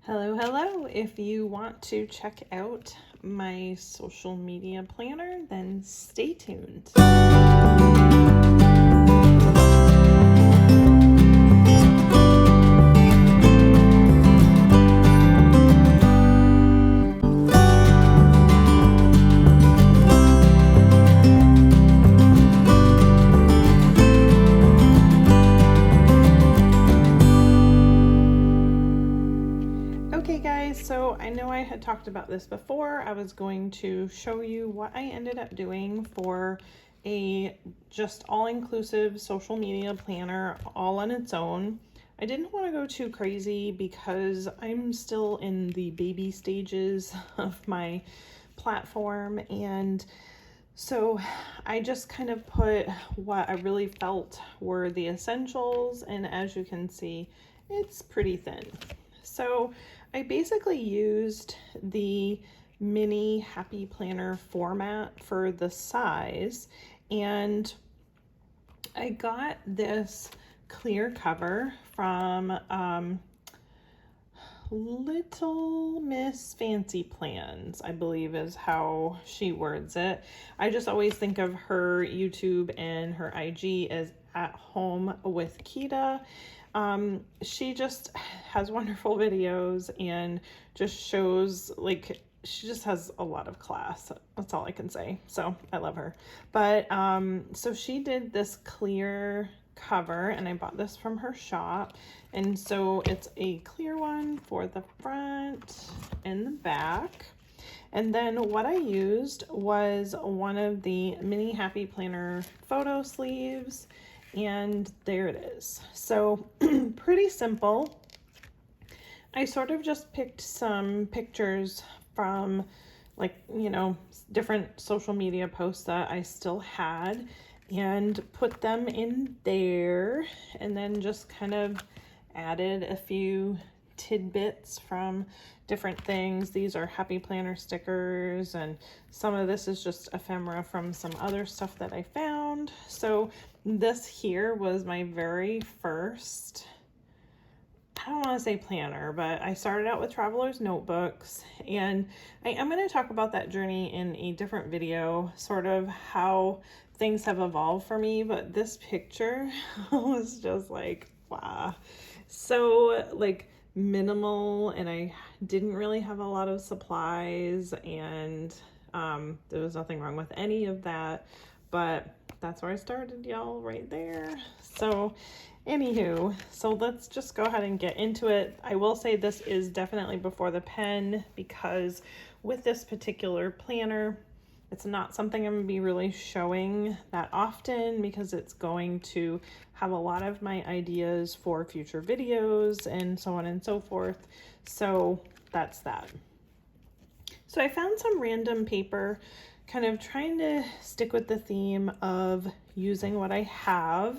Hello, hello. If you want to check out my social media planner, then stay tuned. Okay guys, so I know I had talked about this before. I was going to show you what I ended up doing for a just all-inclusive social media planner all on its own. I didn't want to go too crazy because I'm still in the baby stages of my platform, and so I just kind of put what I really felt were the essentials, and as you can see, it's pretty thin. So I basically used the mini Happy Planner format for the size, and I got this clear cover from Little Miss Fancy Plans, I believe is how she words it. I just always think of her YouTube and her IG as At Home with Kita. She just has wonderful videos and just shows, like, she just has a lot of class. That's all I can say. So I love her. But so she did this clear cover, and I bought this from her shop, and so it's a clear one for the front and the back. And then what I used was one of the mini Happy Planner photo sleeves, and there it is. So pretty simple. I sort of just picked some pictures from, like, you know, different social media posts that I still had and put them in there, and then just kind of added a few tidbits from different things. These are Happy Planner stickers, and some of this is just ephemera from some other stuff that I found. So this here was my very first, I don't want to say planner, but I started out with traveler's notebooks, and I am going to talk about that journey in a different video, sort of how things have evolved for me. But this picture was just like, wow, so like minimal, and I didn't really have a lot of supplies, and there was nothing wrong with any of that, but that's where I started, y'all, right there. So anywho, so let's just go ahead and get into it. I will say this is definitely before the pen, because with this particular planner, it's not something I'm going to be really showing that often, because it's going to have a lot of my ideas for future videos and so on and so forth. So that's that. So I found some random paper, kind of trying to stick with the theme of using what I have.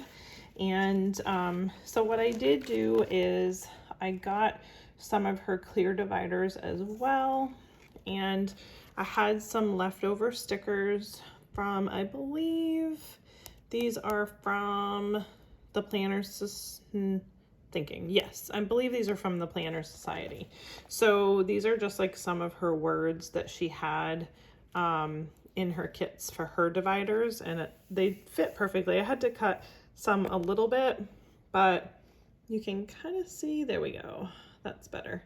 And so what I did do is I got some of her clear dividers as well, and I had some leftover stickers from, I believe these are from the Planners, yes, I believe these are from the Planner Society. So these are just like some of her words that she had in her kits for her dividers, and they fit perfectly. I had to cut some a little bit, but you can kind of see, there we go, that's better.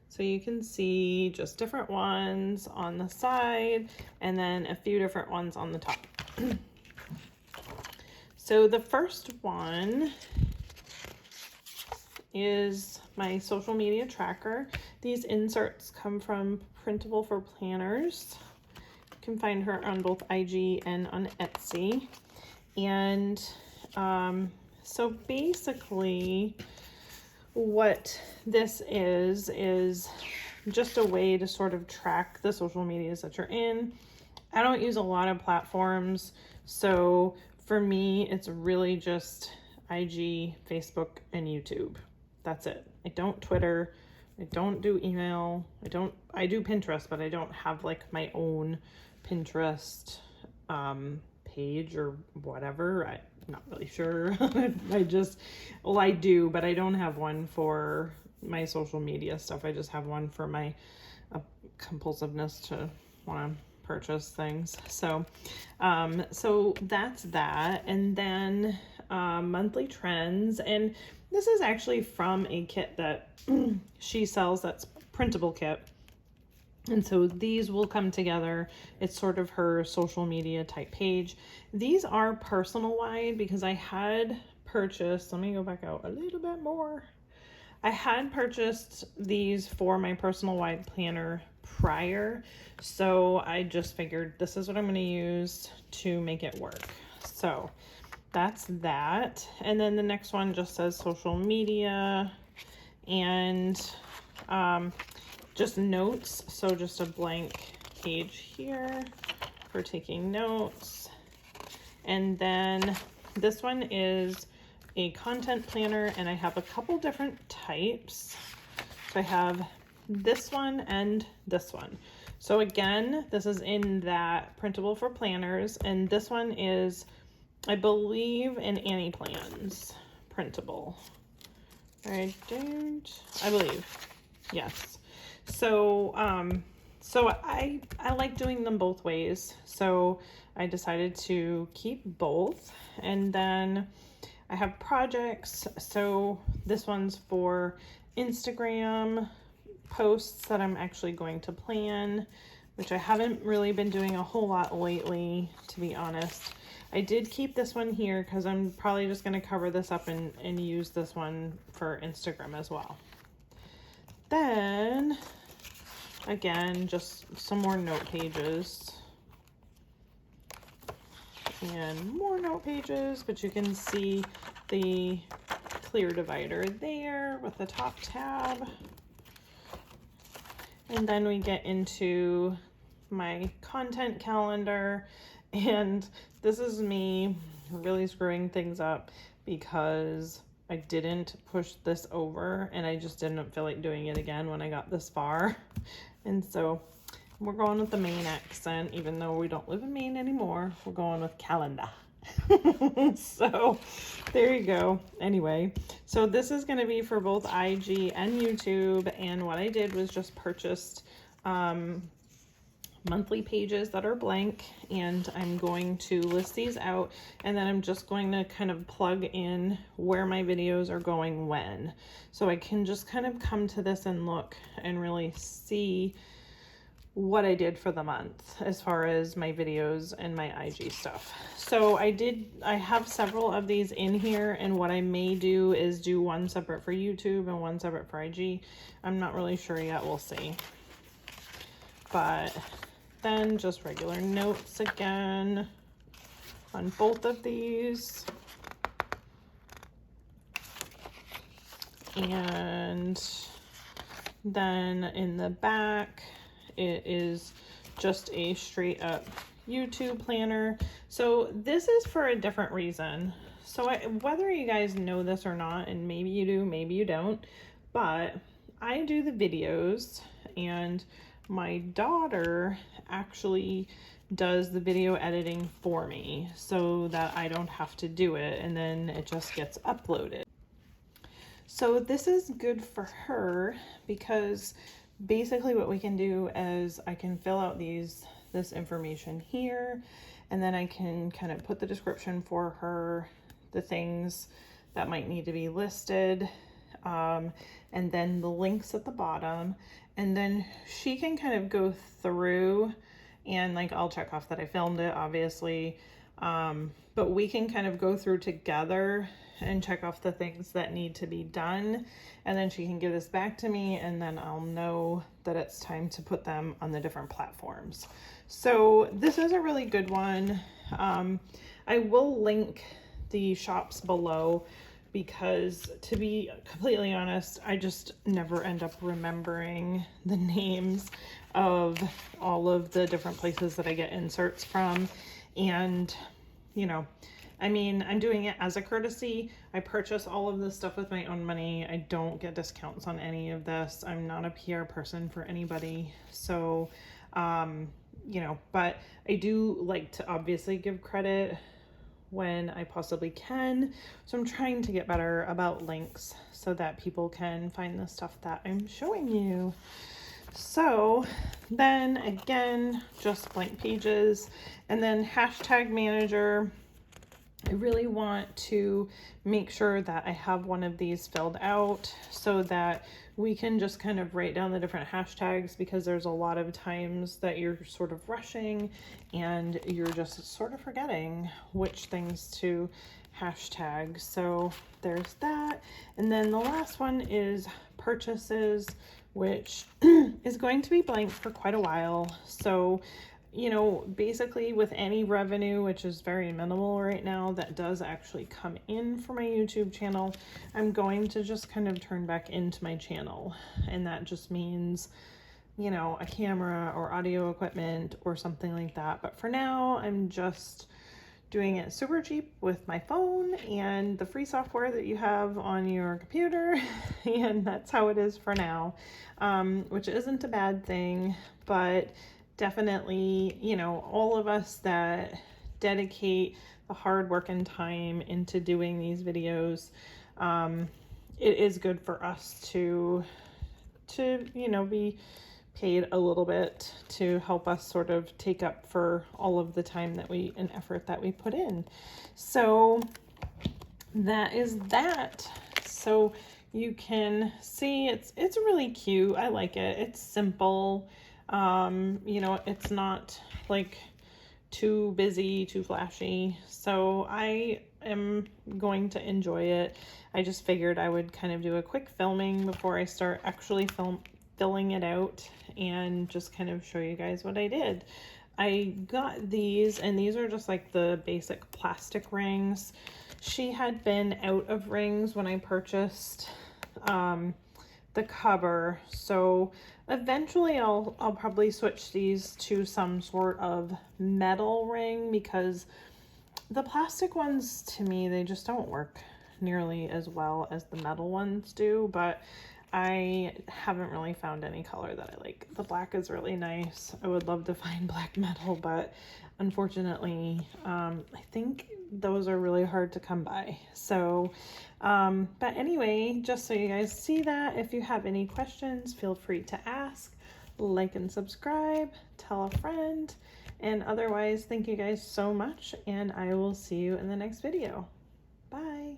So you can see just different ones on the side, and then a few different ones on the top. So the first one is my social media tracker. These inserts come from Printable for Planners. You can find her on both IG and on Etsy. And so basically what this is just a way to sort of track the social medias that you're in. I don't use a lot of platforms, so for me it's really just IG, Facebook, and YouTube. That's it. I don't Twitter, I don't do email, I do Pinterest, but I don't have like my own Pinterest page or whatever. I'm not really sure. I do, but I don't have one for my social media stuff. I just have one for my compulsiveness to want to purchase things. So so that's that. And then monthly trends, and this is actually from a kit that she sells, that's printable kit. And so these will come together. It's sort of her social media type page. These are personal wide because I had purchased, let me go back out a little bit more. I had purchased these for my personal wide planner prior. So I just figured this is what I'm going to use to make it work. So that's that. And then the next one just says social media and just notes. So just a blank page here for taking notes. And then this one is a content planner, and I have a couple different types. So I have this one and this one. So again, this is in that printable for planners, and this one is, I believe, an Annie Plans printable. I believe, yes. So so I like doing them both ways, so I decided to keep both. And then I have projects. So this one's for Instagram posts that I'm actually going to plan, which I haven't really been doing a whole lot lately, to be honest. I did keep this one here because I'm probably just going to cover this up and use this one for Instagram as well. Then again, just some more note pages and more note pages, but you can see the clear divider there with the top tab. And then we get into my content calendar, and this is me really screwing things up because I didn't push this over and I just didn't feel like doing it again when I got this far. And so we're going with the Maine accent, even though we don't live in Maine anymore. We're going with calendar. So there you go. Anyway, so this is going to be for both IG and YouTube, and what I did was just purchased monthly pages that are blank, and I'm going to list these out, and then I'm just going to kind of plug in where my videos are going when, so I can just kind of come to this and look and really see what I did for the month as far as my videos and my IG stuff. So I have several of these in here, and what I may do is do one separate for YouTube and one separate for IG. I'm not really sure yet, we'll see. But then just regular notes again on both of these. And then in the back, it is just a straight up YouTube planner. So this is for a different reason. So whether you guys know this or not, and maybe you do, maybe you don't, but I do the videos, and my daughter actually does the video editing for me so that I don't have to do it, and then it just gets uploaded. So this is good for her because basically what we can do is I can fill out this information here, and then I can kind of put the description for her, the things that might need to be listed, and then the links at the bottom, and then she can kind of go through and like I'll check off that I filmed it, obviously, but we can kind of go through together and check off the things that need to be done, and then she can give this back to me, and then I'll know that it's time to put them on the different platforms. So this is a really good one. I will link the shops below because, to be completely honest, I just never end up remembering the names of all of the different places that I get inserts from. And you know, I mean, I'm doing it as a courtesy. I purchase all of this stuff with my own money. I don't get discounts on any of this. I'm not a PR person for anybody. So, you know, but I do like to obviously give credit when I possibly can. So I'm trying to get better about links so that people can find the stuff that I'm showing you. So then again, just blank pages, and then hashtag manager. I really want to make sure that I have one of these filled out so that we can just kind of write down the different hashtags, because there's a lot of times that you're sort of rushing and you're just sort of forgetting which things to hashtag. So there's that. And then the last one is purchases, which is going to be blank for quite a while. So, you know, basically with any revenue, which is very minimal right now, that does actually come in for my YouTube channel, I'm going to just kind of turn back into my channel. And that just means, you know, a camera or audio equipment or something like that. But for now, I'm just doing it super cheap with my phone and the free software that you have on your computer. And that's how it is for now, which isn't a bad thing, but definitely, you know, all of us that dedicate the hard work and time into doing these videos, it is good for us to, you know, be paid a little bit to help us sort of take up for all of the time that we and effort that we put in. So that is that. So you can see it's really cute. I like it. It's simple. You know, it's not like too busy, too flashy. So I am going to enjoy it. I just figured I would kind of do a quick filming before I start actually filling it out and just kind of show you guys what I did. I got these, and these are just like the basic plastic rings. She had been out of rings when I purchased the cover, so eventually I'll probably switch these to some sort of metal ring, because the plastic ones, to me, they just don't work nearly as well as the metal ones do. But I haven't really found any color that I like. The black is really nice. I would love to find black metal, but unfortunately, I think those are really hard to come by. So, but anyway, just so you guys see that, if you have any questions, feel free to ask, like and subscribe, tell a friend, and otherwise, thank you guys so much, and I will see you in the next video. Bye.